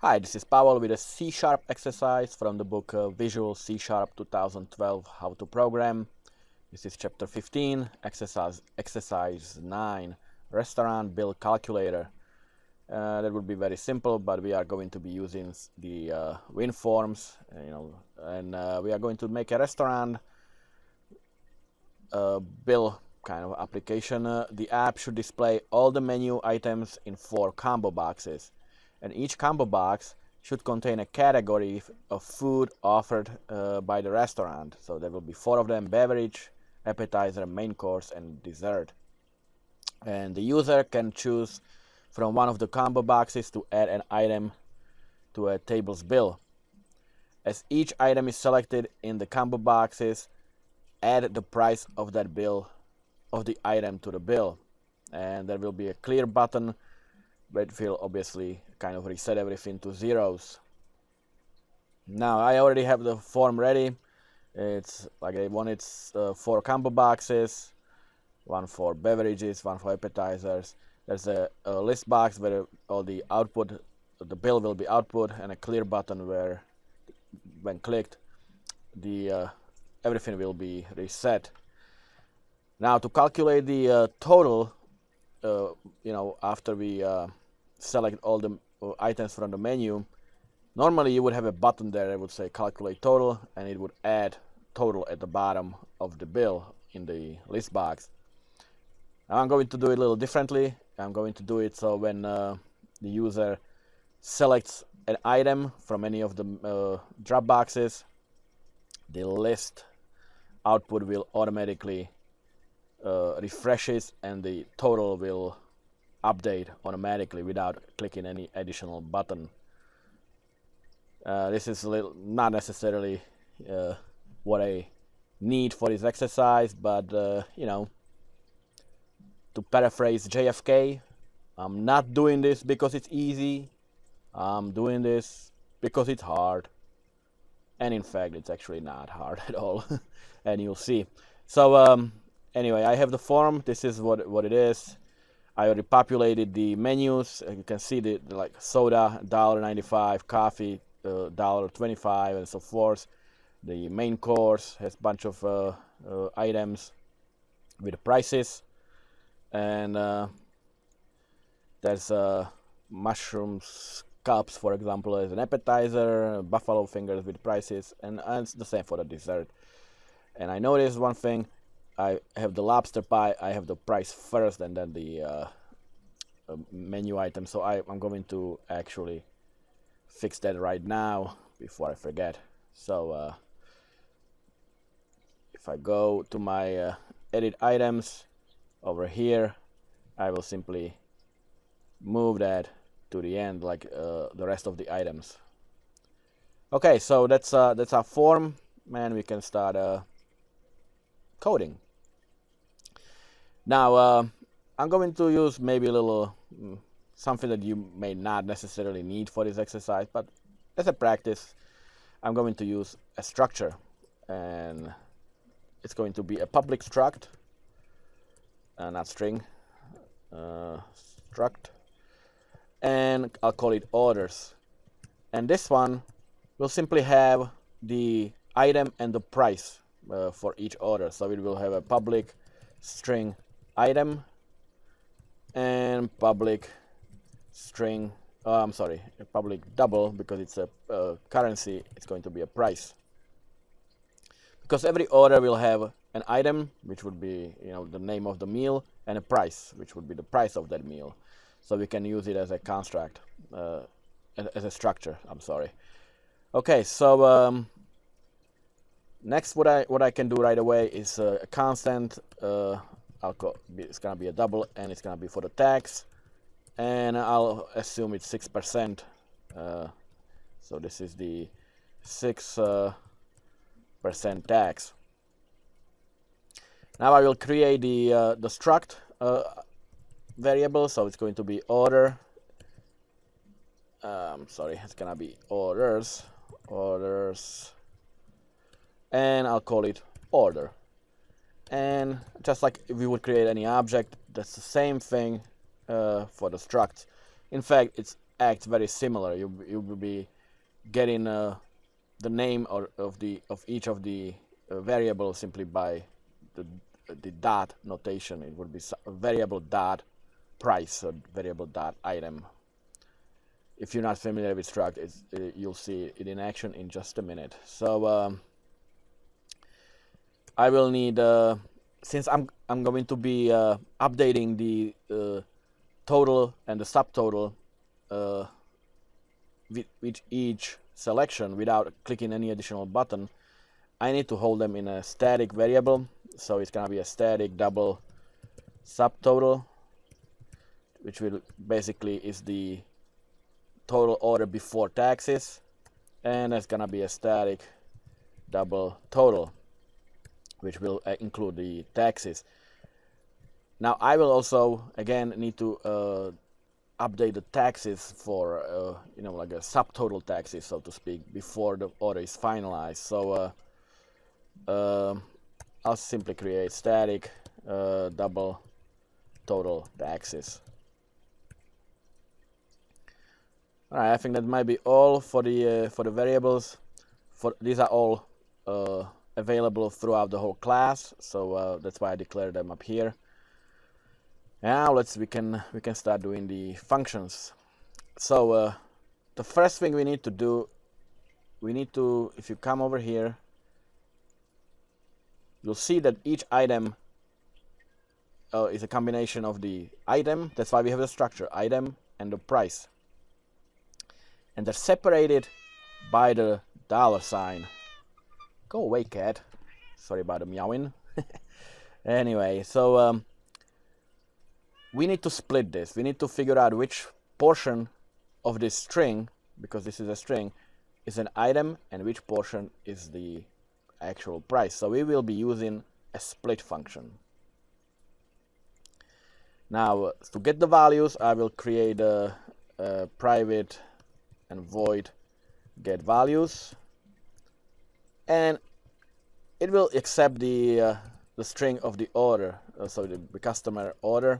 Hi, this is Pavel with a C# exercise from the book Visual C# 2012 How to Program. This is chapter 15, exercise 9, Restaurant Bill Calculator. That would be very simple, but we are going to be using the Winforms, and we are going to make a restaurant bill kind of application. The app should display all the menu items in 4 combo boxes. And each combo box should contain a category of food offered by the restaurant. So there will be 4 of them: beverage, appetizer, main course, and dessert. And the user can choose from one of the combo boxes to add an item to a table's bill. As each item is selected in the combo boxes, add the price of that bill, of the item, to the bill. And there will be a clear button, but it will obviously kind of reset everything to zeros. Now I already have the form ready. It's like I wanted 4 combo boxes, one for beverages, one for appetizers. There's a list box where all the output, the bill will be output, and a clear button where, when clicked, the everything will be reset. Now to calculate the total, after we select all the items from the menu, normally you would have a button there that would say calculate total, and it would add total at the bottom of the bill in the list box. Now I'm going to do it a little differently. I'm going to do it so when the user selects an item from any of the drop boxes, the list output will automatically refreshes, and the total will update automatically without clicking any additional button. This is not necessarily what I need for this exercise, but to paraphrase JFK, I'm not doing this because it's easy. I'm doing this because it's hard. And in fact, it's actually not hard at all. And you'll see. So anyway, I have the form. This is what it is. I already populated the menus. You can see the like soda, $1.95, coffee, $1.25, and so forth. The main course has a bunch of items with prices, and there's mushrooms cups, for example, as an appetizer, buffalo fingers with prices, and it's the same for the dessert. And I noticed one thing. I have the lobster pie. I have the price first, and then the menu item. So I'm going to actually fix that right now before I forget. So if I go to my edit items over here, I will simply move that to the end, like the rest of the items. Okay, so that's our form, and we can start coding. Now I'm going to use maybe a little something that you may not necessarily need for this exercise, but as a practice, I'm going to use a structure, and it's going to be a public struct, not string, struct, and I'll call it orders. And this one will simply have the item and the price for each order. So it will have a public string item and public string, a public double, because it's a currency, it's going to be a price. Because every order will have an item, which would be the name of the meal, and a price, which would be the price of that meal. So we can use it as a construct, as a structure. Okay, so next, what I can do right away is a constant. It's gonna be a double, and it's gonna be for the tax, and I'll assume it's 6%. So this is the 6% tax. Now I will create the struct variable, so it's going to be order. It's gonna be orders, and I'll call it order. And just like if we would create any object, that's the same thing for the struct. In fact, it's acts very similar. You will be getting the name of each of the variables simply by the dot notation. It would be a variable dot price or variable dot item. If you're not familiar with struct, you'll see it in action in just a minute. So I will need, since I'm going to be updating the total and the subtotal with each selection without clicking any additional button, I need to hold them in a static variable. So it's gonna be a static double subtotal, which will basically is the total order before taxes, and it's gonna be a static double total, which will include the taxes. Now I will also again need to update the taxes for like a subtotal taxes, so to speak, before the order is finalized. So I'll simply create static double total taxes. All right, I think that might be all for the variables. These are all available throughout the whole class, so that's why I declared them up here. Now we can start doing the functions. So the first thing we need to do, if you come over here, you'll see that each item is a combination of the item. That's why we have the structure item and the price, and they're separated by the $sign. Go away, cat. Sorry about the meowing. Anyway, so we need to split this. We need to figure out which portion of this string, because this is a string, is an item and which portion is the actual price. So we will be using a split function. Now to get the values, I will create a private and void get values, and it will accept the string of the order, so the customer order.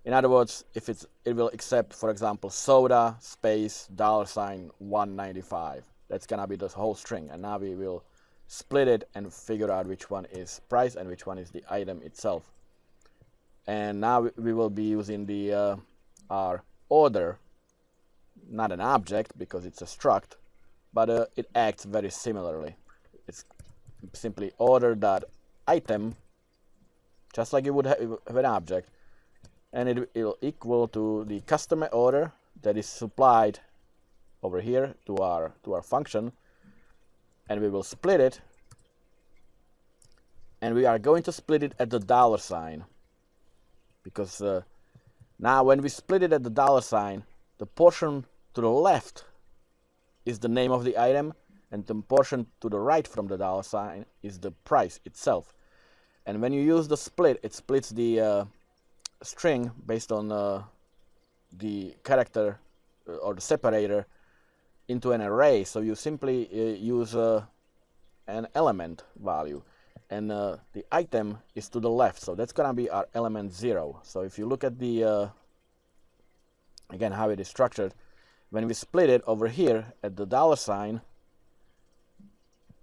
In other words, if it will accept, for example, soda space $1.95. That's gonna be the whole string, and now we will split it and figure out which one is price and which one is the item itself. And now we will be using the our order, not an object because it's a struct, but it acts very similarly. It's simply order.item, just like you would have an object, and it will equal to the customer order that is supplied over here to our function, and we will split it, and we are going to split it at the $sign, because now when we split it at the $sign, the portion to the left is the name of the item, and the portion to the right from the $sign is the price itself. And when you use the split, it splits the string based on the character or the separator into an array. So you simply use an element value, and the item is to the left, so that's gonna be our element 0. So if you look at the again how it is structured, when we split it over here at the $sign,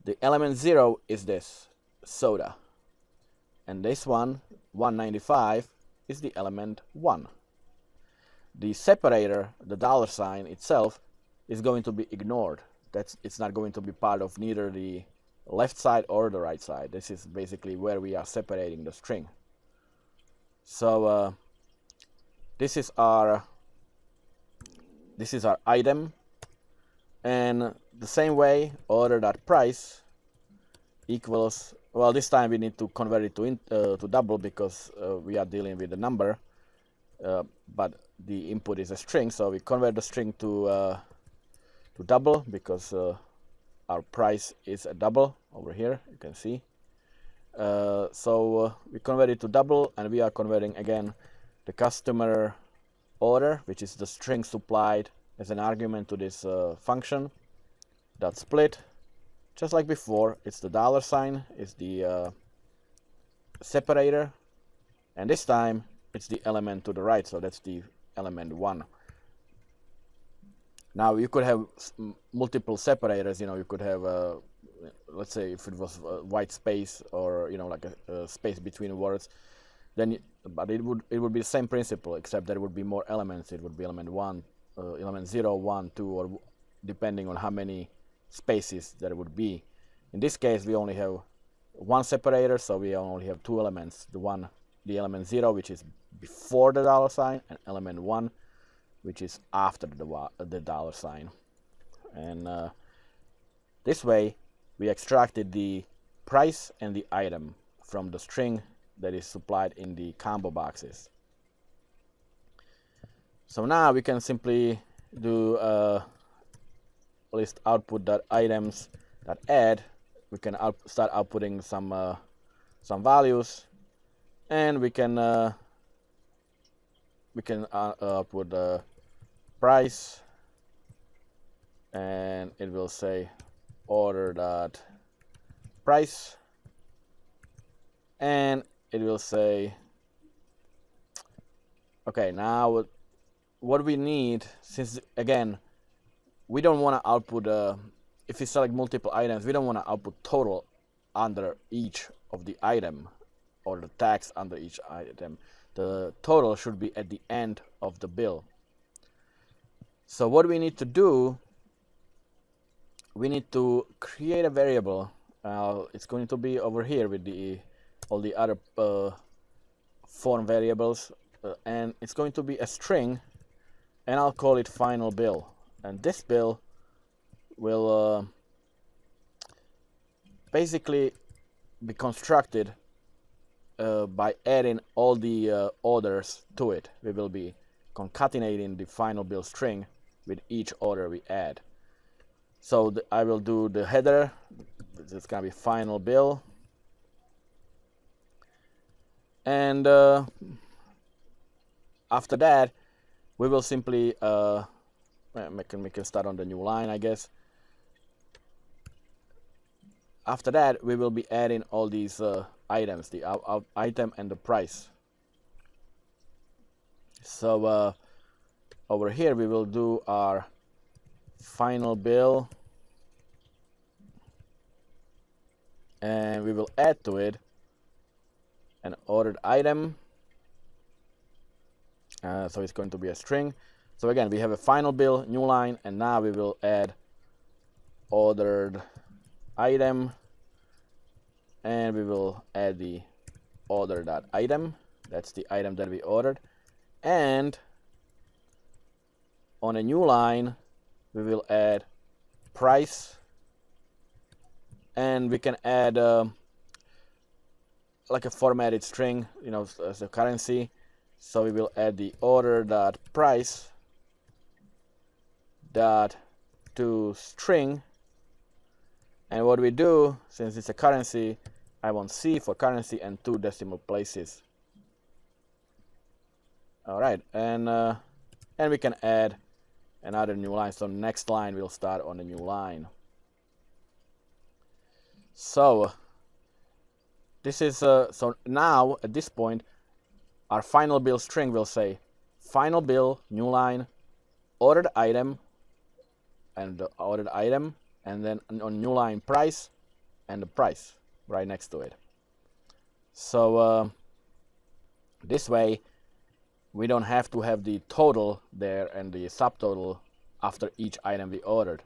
the element 0 is this soda, and this one $1.95 is the element 1. The separator, the $sign itself, is going to be ignored. It's not going to be part of neither the left side or the right side. This is basically where we are separating the string. So this is our item, and the same way order.price equals, well, this time we need to convert it to double because we are dealing with a number, but the input is a string, so we convert the string to double because our price is a double over here, you can see. So we convert it to double, and we are converting again the customer order, which is the string supplied as an argument to this function, dot split. Just like before, it's the $sign is the separator, and this time it's the element to the right, so that's the element 1. Now you could have multiple separators. You know, you could have let's say if it was white space, or you know, like a space between words, then but it would be the same principle, except there would be more elements. It would be element 1, element 0, 1, 2, or depending on how many spaces there would be. In this case, we only have one separator, so we only have two elements. The element 0, which is before the dollar sign, and element 1, which is after the dollar sign. And this way, we extracted the price and the item from the string that is supplied in the combo boxes. So now we can simply do list output.items.add. We can start outputting some values, and we can output the price, and it will say order.price, and it will say, okay, now what we need, since again we don't want to output if we select multiple items, we don't want to output total under each of the item, or the tax under each item. The total should be at the end of the bill. So what we need to do, we need to create a variable. It's going to be over here with all the other form variables, and it's going to be a string, and I'll call it final bill. And this bill will basically be constructed by adding all the orders to it. We will be concatenating the final bill string with each order we add. So I will do the header. It's going to be final bill, and after that we will simply we can start on the new line, I guess. After that, we will be adding all these items, the item and the price. So over here we will do our final bill, and we will add to it an ordered item. So it's going to be a string. So again, we have a final bill, new line, and now we will add ordered item, and we will add the order.item. That's the item that we ordered. And on a new line, we will add price, and we can add like a formatted string, you know, as a currency. So we will add the order.price dot to string, and what we do, since it's a currency, I want C for currency and 2 decimal places. All right, and we can add another new line. So next line will start on a new line. So this is so now at this point our final bill string will say final bill, new line, ordered item, and the ordered item, and then on new line price and the price right next to it. So this way we don't have to have the total there and the subtotal after each item we ordered.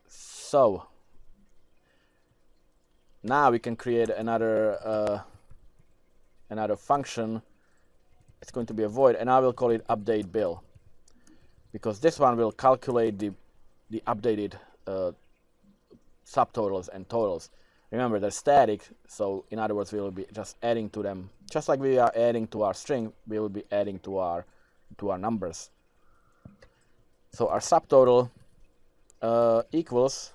So now we can create another function. It's going to be a void, and I will call it update bill, because this one will calculate the updated subtotals and totals. Remember, they're static, so in other words, we will be just adding to them, just like we are adding to our string. We will be adding to our numbers. So our subtotal equals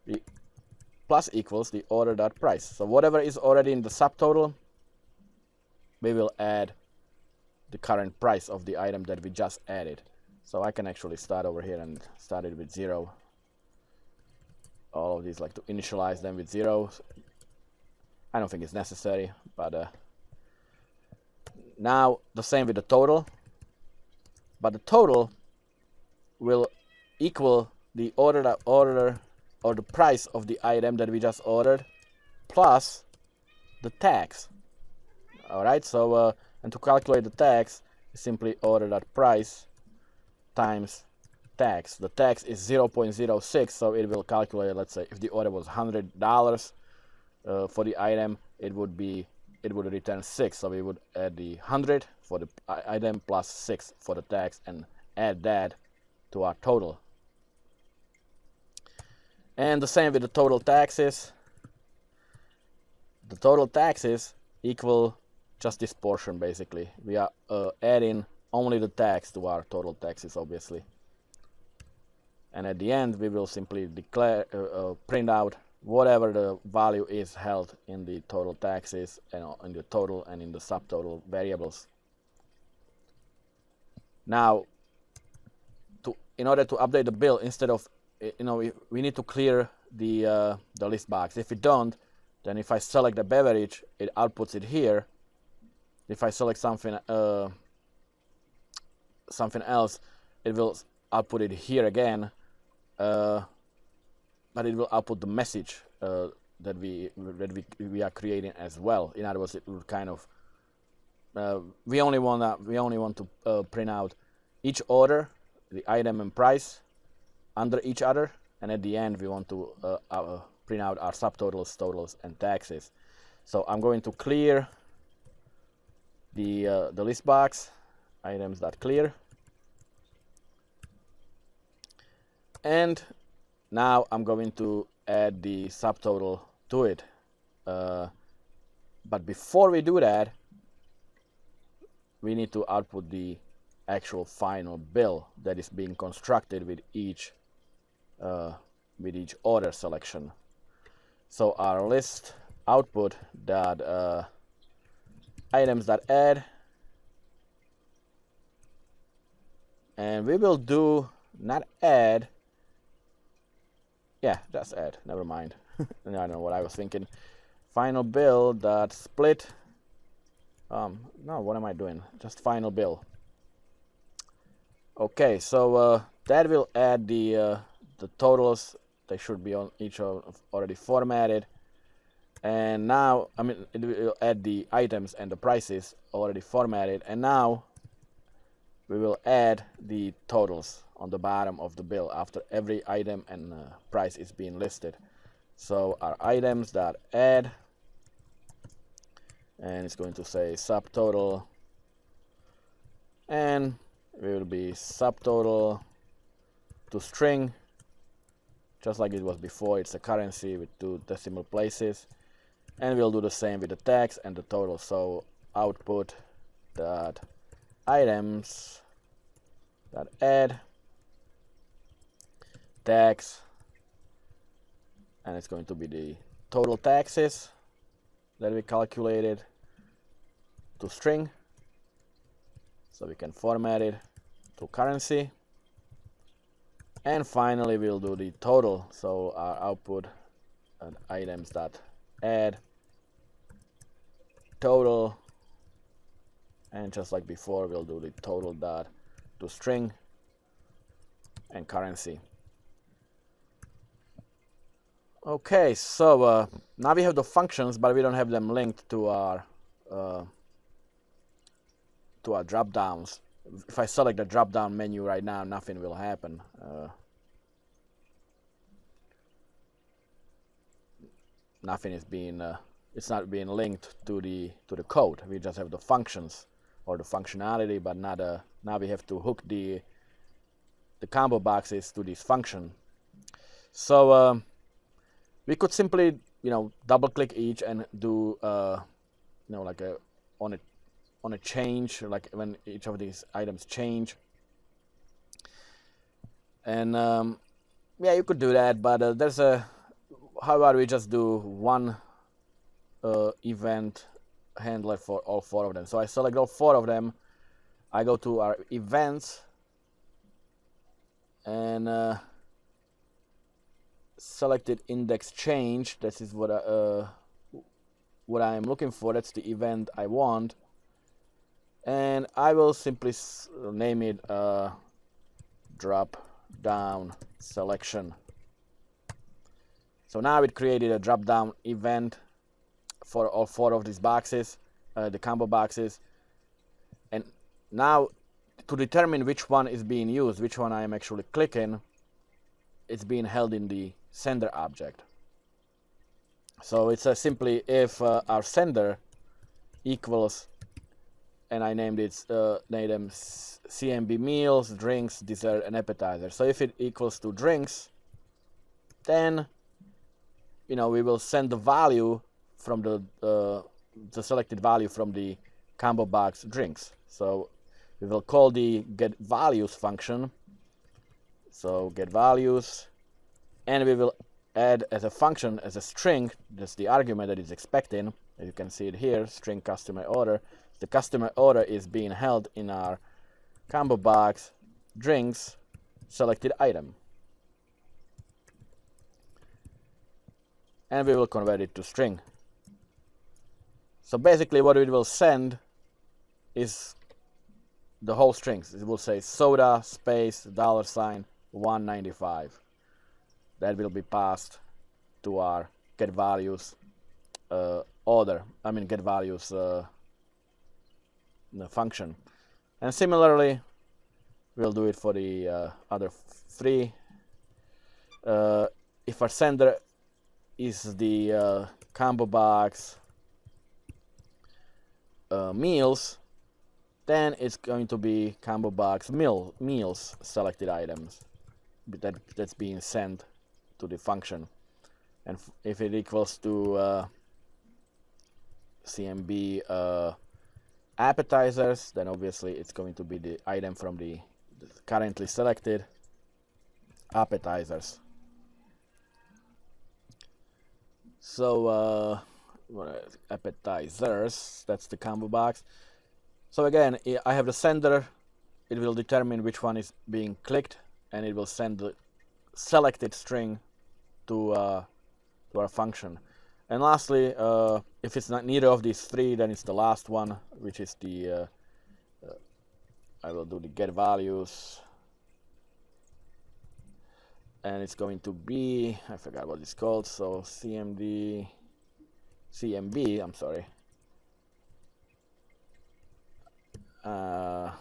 the order.price. So whatever is already in the subtotal, we will add the current price of the item that we just added. So I can actually start over here and start it with 0. All of these, like to initialize them with 0. I don't think it's necessary, but now the same with the total. But the total will equal the order or the price of the item that we just ordered plus the tax. All right, so and to calculate the tax, simply order.price times tax. The tax is 0.06, so it will calculate, let's say if the order was $100 for the item, it would return 6, so we would add the 100 for the item plus 6 for the tax and add that to our total. And the same with the total taxes. The total taxes equal just this portion basically. We are adding only the tax to our total taxes, obviously. And at the end, we will simply declare, print out whatever the value is held in the total taxes and in the total and in the subtotal variables. Now, in order to update the bill, instead of, we need to clear the list box. If we don't, then if I select the beverage, it outputs it here. If I select something else, it will output it here again, but it will output the message that we are creating as well. In other words, it will kind of we only want to print out each order, the item and price under each other, and at the end we want to print out our subtotals, totals, and taxes. So I'm going to clear the list box, items.clear, and now I'm going to add the subtotal to it. But before we do that, we need to output the actual final bill that is being constructed with each order selection. So our list output dot items.add, and we will do not add, yeah, that's add, never mind. I don't know what I was thinking. Final bill dot split, no, what am I doing? Just final bill. Okay, so that will add the totals. They should be on each already formatted. And now, it will add the items and the prices already formatted. And now we will add the totals on the bottom of the bill after every item and price is being listed. So our items.add, and it's going to say subtotal, and it will be subtotal to string, just like it was before. It's a currency with 2 decimal places. And we'll do the same with the tax and the total. So output dot items dot add tax, and it's going to be the total taxes that we calculated to string, so we can format it to currency. And finally we'll do the total, so our output and items dot add total, and just like before we'll do the total dot to string and currency. Okay, so now we have the functions, but we don't have them linked to our drop downs. If I select the drop down menu right now, nothing will happen. Nothing is being it's not being linked to the code. We just have the functions or the functionality, but not now we have to hook the combo boxes to this function. So we could simply double click each and do like on a change, like when each of these items change. And yeah, you could do that, but there's a, how about we just do one event handler for all 4 of them. So I select all 4 of them, I go to our events, and selected index change. This is what I'm looking for. That's the event I want, and I will simply name it drop down selection. So now it created a drop down event for all 4 of these boxes, the combo boxes. And now to determine which one is being used, which one I am actually clicking, it's being held in the sender object. So it's simply if our sender equals, and I named it named them CMB meals, drinks, dessert, and appetizer. So if it equals to drinks, then we will send the value from the selected value from the combo box drinks. So we will call the getValues function. So getValues, and we will add as a function, as a string, that's the argument that is expecting. As you can see it here, string customer order. The customer order is being held in our combo box drinks selected item. And we will convert it to string. So basically what it will send is the whole strings. It will say soda space $1.95. That will be passed to our getValues order. I mean getValues function. And similarly, we'll do it for the other 3. If our sender is the combo box meals, then it's going to be combo box meals selected items that's being sent to the function. And if it equals to CMB appetizers, then obviously it's going to be the item from the currently selected appetizers. So appetizers, that's the combo box. So again, I have the sender. It will determine which one is being clicked, and it will send the selected string to our function. And lastly, if it's not neither of these 3, then it's the last one, which is the I will do the getValues, and it's going to be, I forgot what it's called, so CMB, I'm sorry. I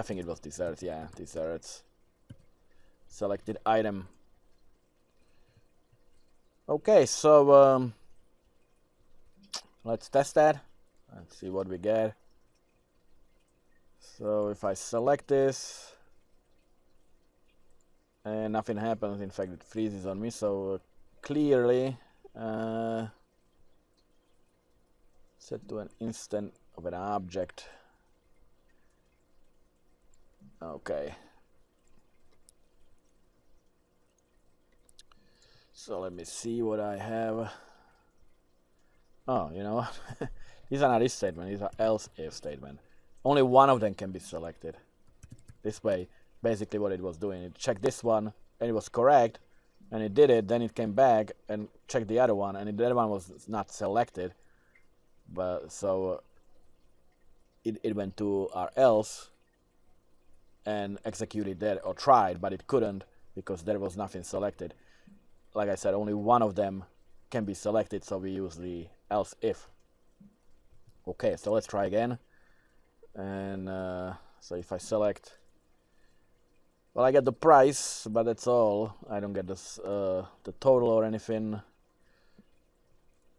think it was dessert, yeah, desserts. Selected item. Okay, so let's test that and see what we get. So if I select this and nothing happens, in fact it freezes on me, so clearly set to an instant of an object. Okay. So let me see what I have. Oh, you know what? These are not if statement, these are else if statement. Only one of them can be selected. This way, basically what it was doing, it checked this one and it was correct, and it did it, then it came back and checked the other one, and the other one was not selected. But so it went to our else and executed that, or tried, but it couldn't because there was nothing selected. Like I said, only one of them can be selected, so we use the else if. Okay, so let's try again. And so if I select, well, I get the price, but that's all. I don't get this the total or anything.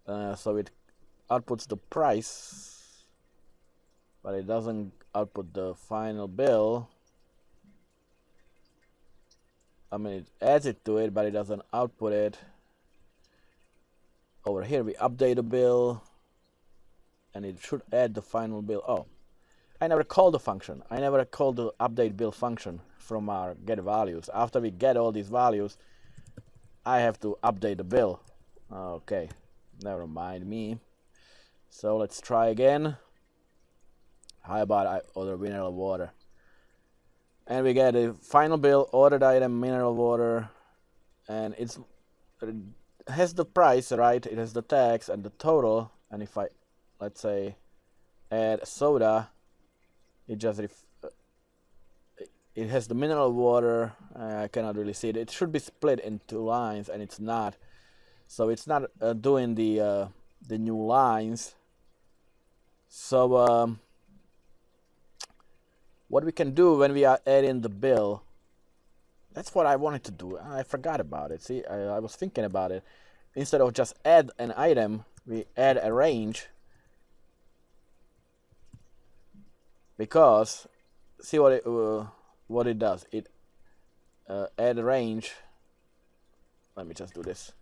So it outputs the price, but it doesn't output the final bill. I mean, it adds it to it, but it doesn't output it. Over here, we update the bill, and it should add the final bill. Oh, I never called the function. I never called the update bill function from our getValues. After we get all these values, I have to update the bill. Okay, never mind me. So let's try again. How about I order mineral water? And we get a final bill, ordered item, mineral water, and it has the price, right? It has the tax and the total. And if I, let's say, add soda, it just it has the mineral water. I cannot really see it. It should be split into lines, and it's not. So it's not doing the new lines. So what we can do when we are adding the bill, that's what I wanted to do. I forgot about it. See, I was thinking about it. Instead of just add an item, we add a range. Because see what it does. It add a range. Let me just do this.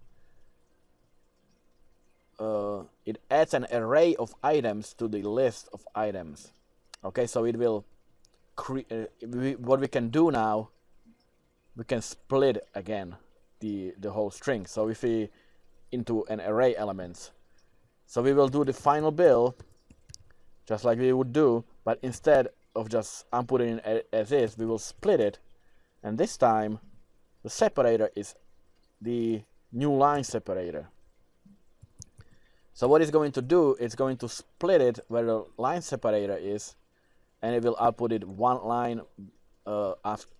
It adds an array of items to the list of items. Okay, so it will what we can do now, we can split again the whole string. So if we into an array elements, so we will do the final bill just like we would do, but instead of just inputting it as is, we will split it, and this time the separator is the new line separator. So what it's going to do, it's going to split it where the line separator is, and it will output it one line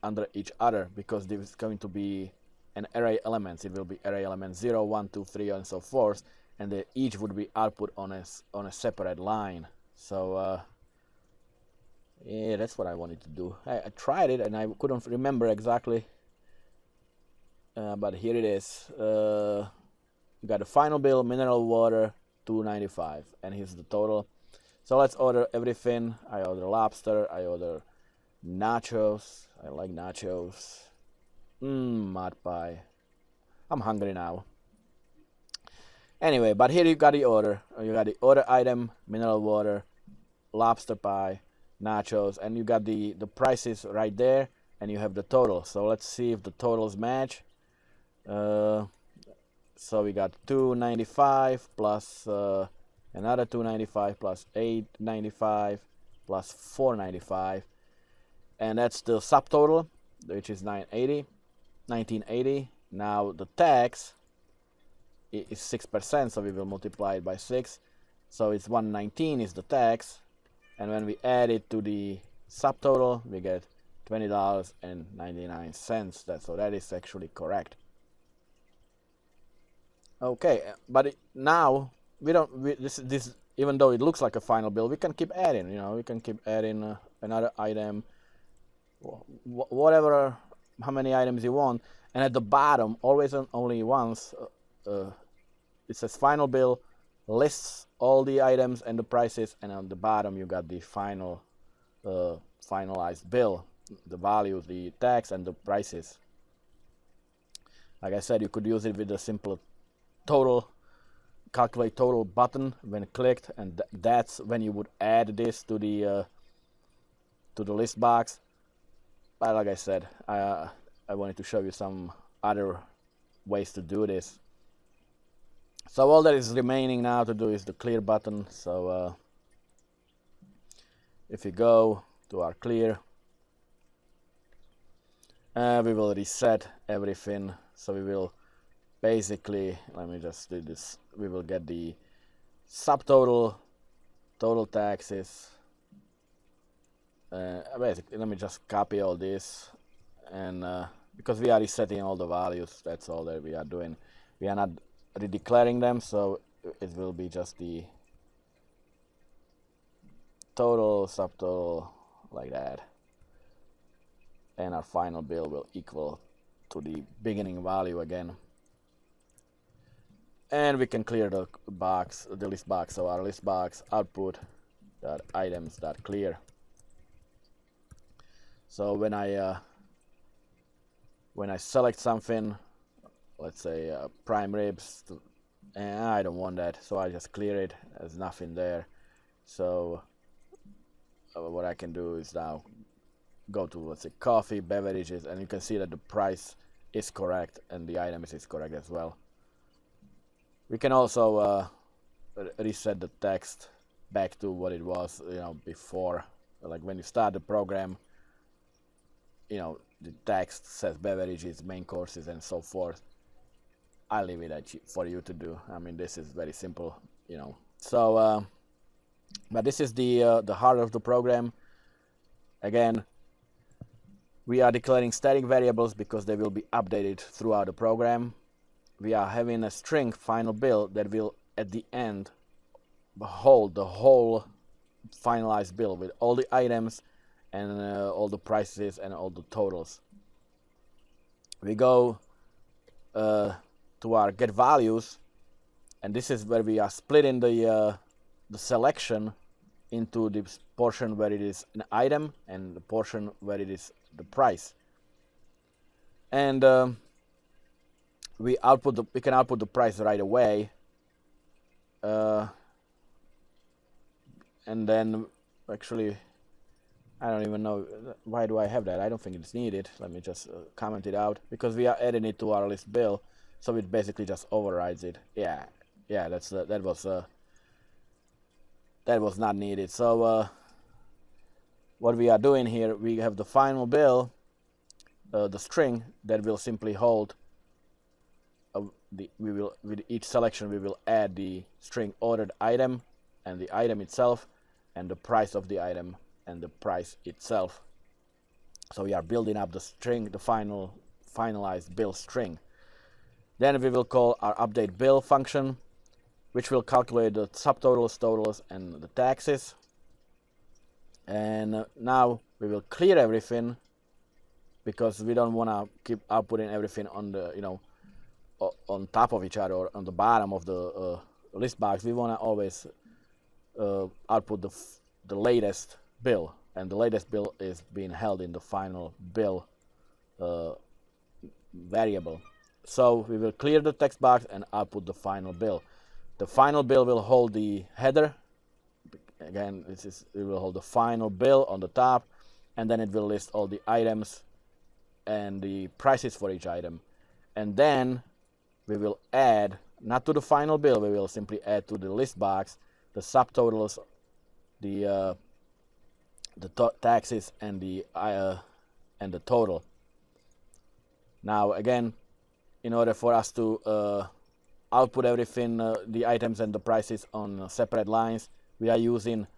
under each other, because this is going to be an array elements. It will be array element 0, 1, 2, 3, and so forth, and they each would be output on a separate line. So yeah, that's what I wanted to do. I tried it and I couldn't remember exactly, but here it is. You got the final bill, mineral water, $2.95, and here's the total. So let's order everything. I order lobster, I order nachos. I like nachos. Mud pie. I'm hungry now. Anyway, but here you got the order. You got the order item, mineral water, lobster pie, nachos, and you got the prices right there, and you have the total. So let's see if the totals match. So we got $2.95 plus another $2.95 plus $8.95 plus $4.95, and that's the subtotal, which is $19.80. Now the tax is 6%, so we will multiply it by 6. So it's $1.19 is the tax, and when we add it to the subtotal, we get $20.99. So that is actually correct. Okay, but now we don't. This even though it looks like a final bill, we can keep adding. You know, we can keep adding another item, whatever, how many items you want. And at the bottom, always and only once, it says final bill, lists all the items and the prices, and on the bottom you got the final, finalized bill, the values, the tax, and the prices. Like I said, you could use it with a simple total, calculate total button when clicked, and that's when you would add this to the list box. But like I said, I wanted to show you some other ways to do this. So all that is remaining now to do is the clear button. So if you go to our clear, we will reset everything. So we will basically, let me just do this, we will get the subtotal, total taxes. Basically, let me just copy all this, and because we are resetting all the values, that's all that we are doing. We are not redeclaring them, so it will be just the total, subtotal, like that, and our final bill will equal to the beginning value again. And we can clear the box, the list box. So our list box output .items.clear. So when I select something, let's say prime ribs, and I don't want that, so I just clear it. There's nothing there. So what I can do is now go to, let's say, coffee, beverages, and you can see that the price is correct and the item is correct as well. We can also reset the text back to what it was, you know, before. Like when you start the program, you know, the text says beverages, main courses, and so forth. I leave it for you to do. I mean, this is very simple, you know. So, but this is the heart of the program. Again, We are declaring static variables because they will be updated throughout the program. We are having a string final bill that will at the end hold the whole finalized bill with all the items and all the prices and all the totals. We go to our get values, and this is where we are splitting the selection into the portion where it is an item and the portion where it is the price. And we can output the price right away, and then actually I don't even know why do I have that. I don't think it's needed. Let me just comment it out, because we are adding it to our list bill, so it basically just overrides it. Yeah, that was not needed. So what we are doing here, we have the final bill, the string that will simply hold. With each selection we will add the string ordered item and the item itself and the price of the item and the price itself. So we are building up the string, the finalized bill string. Then we will call our update bill function, which will calculate the subtotals, totals, and the taxes. And now we will clear everything, because we don't want to keep outputting everything on the on top of each other or on the bottom of the list box. We want to always output the latest bill, and the latest bill is being held in the final bill variable. So we will clear the text box and output the final bill. The final bill will hold the header. Again, it will hold the final bill on the top, and then it will list all the items and the prices for each item. And then we will add, not to the final bill, we will simply add to the list box the subtotals, the taxes, and the total. Now again, in order for us to output everything, the items and the prices on separate lines, we are using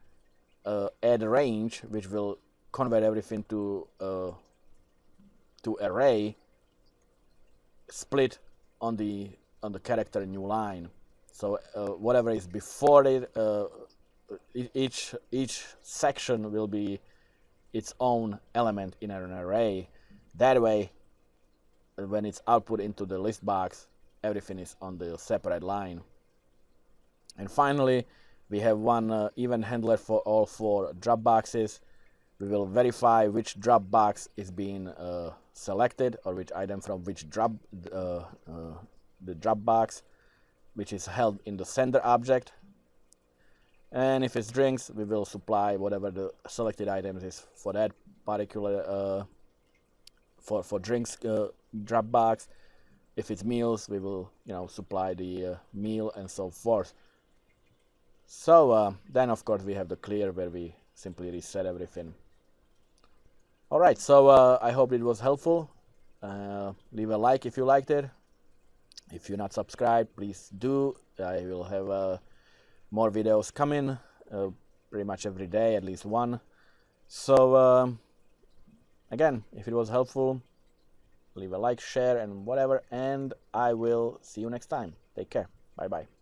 add range, which will convert everything to array split on the character new line. So whatever is before it, each section will be its own element in an array. That way, when it's output into the list box, everything is on the separate line. And finally, we have one event handler for all 4 drop boxes. We will verify which drop box is being selected, or which item from which drop the drop box, which is held in the sender object. And if it's drinks, we will supply whatever the selected items is for that particular for drinks drop box. If it's meals, we will supply the meal and so forth. So then of course we have the clear, where we simply reset everything. Alright, so I hope it was helpful. Leave a like if you liked it. If you're not subscribed, please do. I will have more videos coming pretty much every day, at least one. So again, if it was helpful, leave a like, share, and whatever, and I will see you next time. Take care. Bye bye.